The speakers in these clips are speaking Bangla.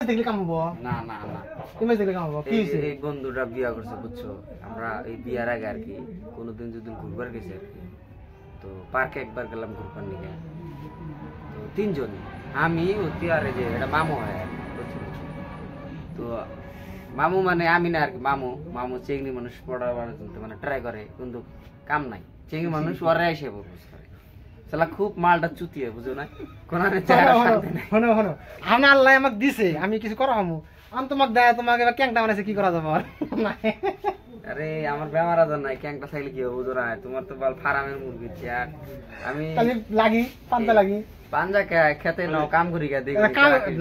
দেখলে কাম হবো না না না ইমেজ দেখলে কাম হবো কি হইছে এই বন্ধুটা বিয়া করছে বুঝছো আমরা এই বিয়ার আগে আর কি কোনোদিন যদি ঘুরবার গেছে আর কি তো পার্কে একবার গেলাম ঘুরবার নিয়ে তো তিনজন আমি অতি আর এই যে এটা মামু হয় আর কি, বুঝছো? তো মামু মানে আমি না আর কি মামু মামু চেংড়ি মানুষ পড়াবার জন্য মানে ট্রাই করে কিন্তু কাম নাই চেংড়ি মানুষ ওরে এসে প্রপোজ করে শালা খুব মালটা চুতিয়ে বুঝো না কোনারে চেহারা শান্তি নাই হনো হনো আমি আল্লাহ আমাকে দিছে আমি কিছু করা হামু আমি তোমাকে দেয় তোমাকে এবার ক্যাংটা বানাইছে কি করা যাবে আর আরে আমার বেমার আজার নাই ক্যাংটা থাকলে কি হবে বুঝো না তোমার তো বল ফার্মের মুরগি আর আমি তাহলে লাগি পান্তা লাগি পাঞ্জা খেতে নাও কাম করি গা দেখি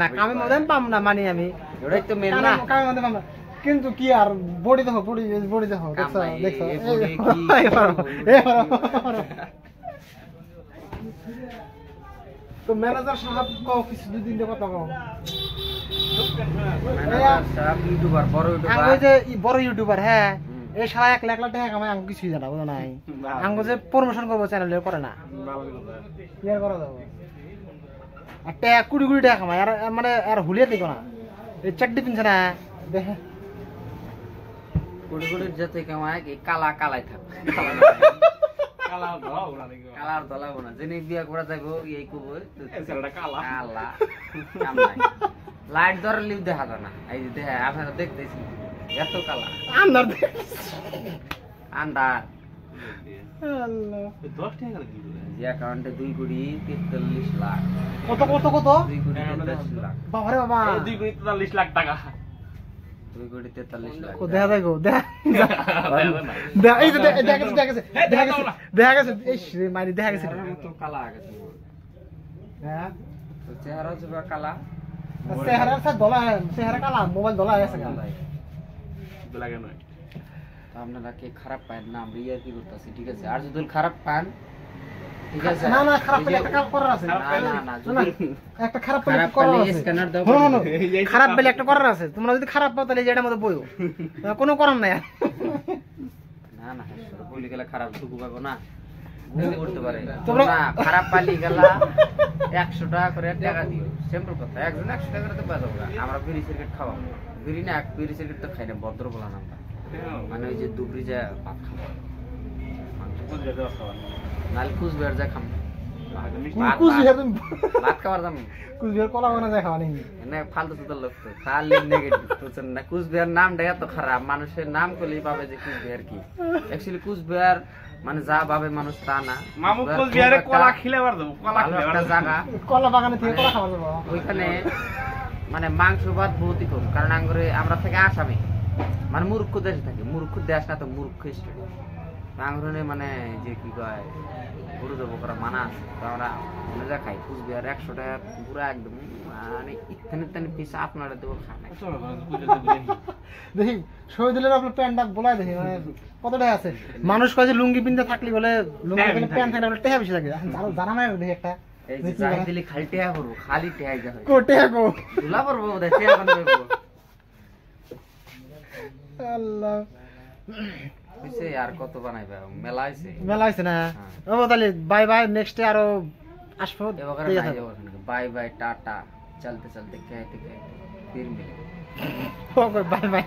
না কামে মধ্যে পাম না মানি আমি ওটাই তো মেন না কামে মধ্যে পাম না কিন্তু কি আর বডি দেখো বডি দেখো দেখছো দেখছো তো ম্যানেজার সাহেব কও কিছু দুদিন দিয়ে কথা কও সব ইউটিউবার বড় ইউটিউবার ওই যে বড় ইউটিউবার হ্যাঁ এই শালা 1 লাখ টাকা কামাই আমি কিছুই জানা বুঝো নাই আঙ্গ যে প্রমোশন করবো চ্যানেলে করে না ইয়ার করা যাবো আর টাকা কুড়ি কুড়ি টাকা কামাই আর মানে আর হুলিয়ে দেখো না এই চাকরি পিনছে না দেখে কুড়ি কুড়ির যাতে কেমায় কি কালা কালাই থাকবে কালার দলাবো না যিনি বিয়া করা যাবো এই কব কালা কাম নাই লাইট ধরে লিভ দেখা যায় না এই যে দেখা আপনারা দেখতেছি এত কালা আন্দার আন্দার আল্লাহ 10 টাকা করে দিল যে অ্যাকাউন্টে 2 কোটি 43 লাখ কত কত কত 2 কোটি 43 লাখ বাবারে বাবা 2 কোটি 43 লাখ টাকা 2 কোটি 43 লাখ কো দেখা যায় গো দেখা এই যে দেখা গেছে এই রে মারি দেখা গেছে তো কালা গেছে হ্যাঁ তো চেহারা জবা কালা চেহারা সব দলা চেহারা কালা মোবাইল দলা আছে কালা লাগে নয় তো আপনারা কি খারাপ পান না আমরা ইয়ার কি করতেছি ঠিক আছে আর যদি খারাপ পান ঠিক আছে না না খারাপ পেলে একটা কাজ করার আছে না না না যদি একটা খারাপ পেলে খারাপ করার পেলে আছে স্ক্যানার দাও শোনো শোনো খারাপ পেলে একটা করার আছে তোমরা যদি খারাপ পাও তাহলে যেটার মধ্যে বইও কোনো করার নাই আর না না বলি গেলে খারাপ টুকু পাবো না বুঝতে করতে পারে তোমরা- না খারাপ পালি গেলা 100 টাকা করে টাকা দিও সিম্পল কথা একজন 100 টাকা করে তো বাজাবো না আমরা বিড়ি সিগারেট খাওয়াবো বিড়ি না বিড়ি সিগারেট তো খাই না ভদ্র বলা না আমরা মানে ওই যে দুবরি যা ভাত খাবো নাল কুচবিহার যা খাম কুচবিহার তুমি ভাত খাবার দাম কুচবিহার কলা বানা যায় খাওয়া নেই এনে ফালতু সুতার লোক তো খালি নেগেটিভ বুঝছেন না কুচবিহার নামটা এত খারাপ মানুষের নাম করলেই ভাবে যে কুচবিহার কি অ্যাকচুয়ালি কুচবিহার মানে যা ভাবে মানুষ তা না মামু কোল বিয়ারে কলা খিলাবার দেব কলা ভালো একটা খিলাবার জায়গা কলা বাগানে থেকে কলা খাওয়া যাবো ওইখানে মানে মাংস ভাত বহুতই কম কারণ আঙ্গুরে আমরা থেকে আসামি মানে মূর্খ দেশে থাকি মূর্খ দেশ না তো মূর্খ স্টেট আঙ্গুরে মানে যে কি কয় গরু দেবো করা মানা আছে তো আমরা মনে যা খাই কুচবিহার 100 টাকা পুরো একদম মানে ইত্যানি পিস আপনারা দেবো খানা দেখি শহীদুলের আপনার প্যান্টটা বলাই দেখি মানে কত টাকা আছে মানুষ কয় যে লুঙ্গি পিনতে থাকলে বলে লুঙ্গি পিনতে প্যান্ট থাকলে বলে টাকা বেশি লাগে জানা নাই দেখি একটা এই যে যাই দিলে খালি টেয়া করবো খালি টেয়াই যা হয় কোটে গো তুলা করবো বোধ হয় টেয়া বান্ধব আল্লাহ হইছে আর কত বানাইবে মেলা হইছে মেলা হয়েছে না ও তাহলে বাই বাই নেক্সট ডে আরো আসবো এবার নাই যাবো বাই বাই টাটা চলতে চলতে कहते कहते फिर मिलेंगे বাই বাই